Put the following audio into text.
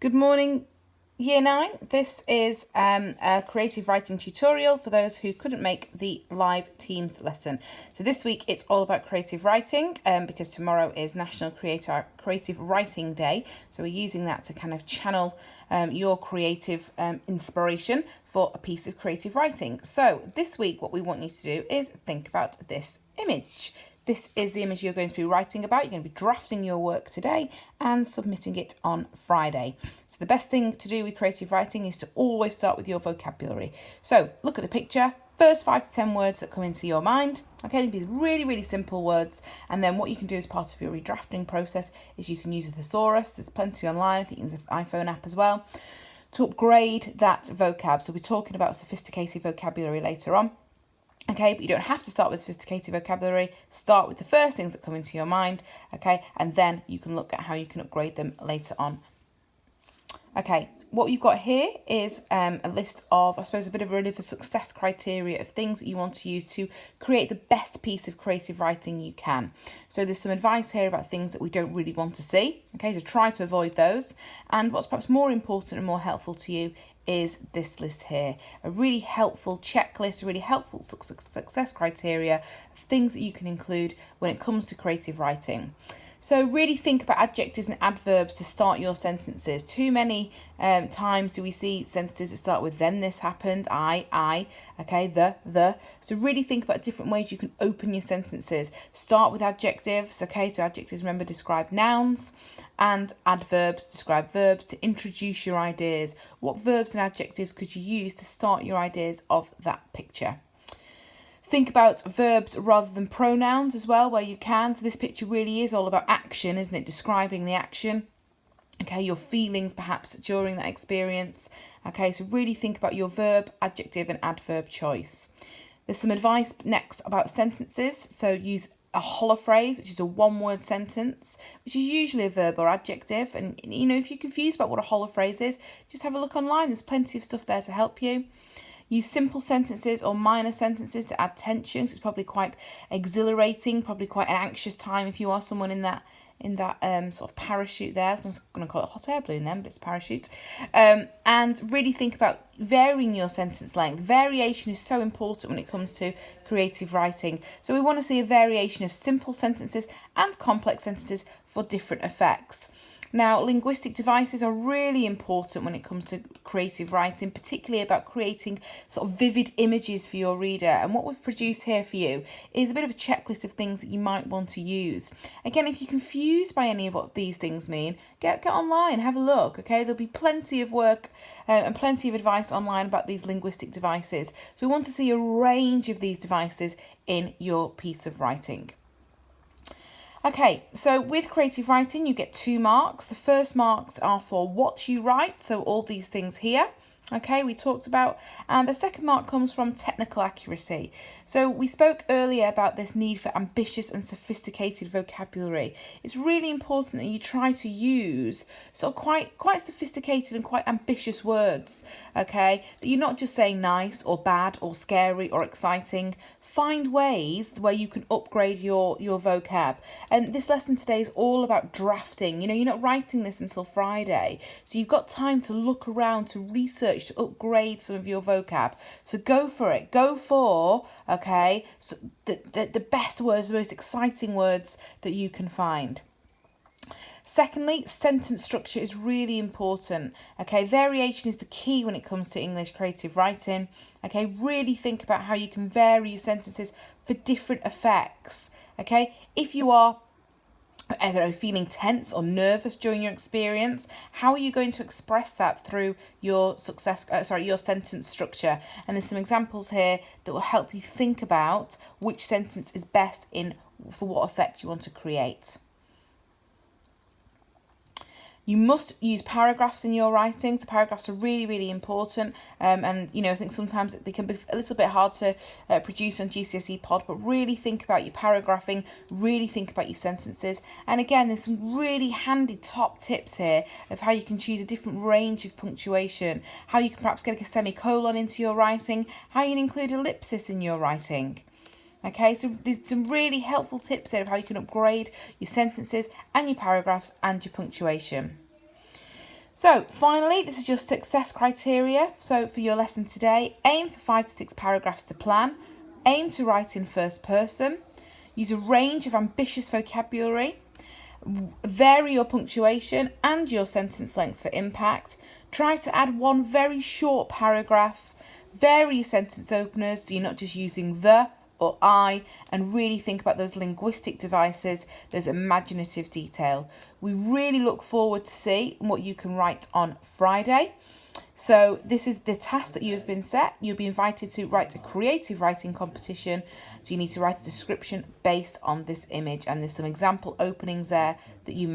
Good morning, Year 9. This is a creative writing tutorial for those who couldn't make the live Teams lesson. So this week it's all about creative writing because tomorrow is National Creative Writing Day. So we're using that to kind of channel your creative inspiration for a piece of creative writing. So this week what we want you to do is think about this image. This is the image you're going to be writing about. You're going to be drafting your work today and submitting it on Friday. So the best thing to do with creative writing is to always start with your vocabulary. So look at the picture, first 5 to 10 words that come into your mind. Okay, these really, really simple words. And then what you can do as part of your redrafting process is you can use a thesaurus. There's plenty online. I think you can use an iPhone app as well to upgrade that vocab. So we're talking about sophisticated vocabulary later on. Okay, but you don't have to start with sophisticated vocabulary. Start with the first things that come into your mind, okay, and then you can look at how you can upgrade them later on. Okay, what you've got here is a list of, I suppose, a bit of a success criteria of things that you want to use to create the best piece of creative writing you can. So there's some advice here about things that we don't really want to see, okay, so try to avoid those. And what's perhaps more important and more helpful to you is this list here, a really helpful checklist, a really helpful success criteria of things that you can include when it comes to creative writing. So really think about adjectives and adverbs to start your sentences. Too many times do we see sentences that start with then this happened, I, okay, the. So really think about different ways you can open your sentences. Start with adjectives, okay, so adjectives, remember, describe nouns, and adverbs describe verbs to introduce your ideas. What verbs and adjectives could you use to start your ideas of that picture? Think about verbs rather than pronouns as well, where you can. So this picture really is all about action, isn't it? Describing the action. Okay, your feelings perhaps during that experience. Okay, so really think about your verb, adjective and adverb choice. There's some advice next about sentences. So use a holophrase, which is a one-word sentence, which is usually a verb or adjective. And, you know, if you're confused about what a holophrase is, just have a look online. There's plenty of stuff there to help you. Use simple sentences or minor sentences to add tension. So it's probably quite exhilarating, probably quite an anxious time if you are someone in that sort of parachute there. I was going to call it hot air balloon then, but it's parachute. And really think about varying your sentence length. Variation is so important when it comes to creative writing. So we want to see a variation of simple sentences and complex sentences for different effects. Now, linguistic devices are really important when it comes to creative writing, particularly about creating sort of vivid images for your reader. And what we've produced here for you is a bit of a checklist of things that you might want to use. Again, if you're confused by any of what these things mean, get online, have a look, okay? There'll be plenty of work and plenty of advice online about these linguistic devices. So we want to see a range of these devices in your piece of writing. Okay, so with creative writing, you get 2 marks. The first marks are for what you write, so all these things here, okay, we talked about. And the second mark comes from technical accuracy. So we spoke earlier about this need for ambitious and sophisticated vocabulary. It's really important that you try to use sort of quite sophisticated and quite ambitious words, okay, that you're not just saying nice or bad or scary or exciting. Find ways where you can upgrade your vocab. And this lesson today is all about drafting. You know, you're not writing this until Friday, so you've got time to look around, to research, to upgrade some of your vocab. So go for it. Go for, okay, so the best words, the most exciting words that you can find. Secondly, sentence structure is really important. Okay, variation is the key when it comes to English creative writing. Okay, really think about how you can vary your sentences for different effects. Okay, if you are, I don't know, feeling tense or nervous during your experience, how are you going to express that through your your sentence structure? And there's some examples here that will help you think about which sentence is best for what effect you want to create. You must use paragraphs in your writing. So paragraphs are really, really important. And, you know, I think sometimes they can be a little bit hard to produce on GCSE Pod, but really think about your paragraphing, really think about your sentences. And again, there's some really handy top tips here of how you can choose a different range of punctuation, how you can perhaps get a semicolon into your writing, how you can include ellipsis in your writing. Okay, so there's some really helpful tips there of how you can upgrade your sentences and your paragraphs and your punctuation. So finally, this is your success criteria. So for your lesson today, aim for 5 to 6 paragraphs to plan, aim to write in first person, use a range of ambitious vocabulary, vary your punctuation and your sentence length for impact, try to add one very short paragraph, vary your sentence openers so you're not just using the or I, and really think about those linguistic devices, those imaginative detail. We really look forward to see what you can write on Friday. So this is the task that you have been set. You'll be invited to write a creative writing competition. So you need to write a description based on this image, and there's some example openings there that you may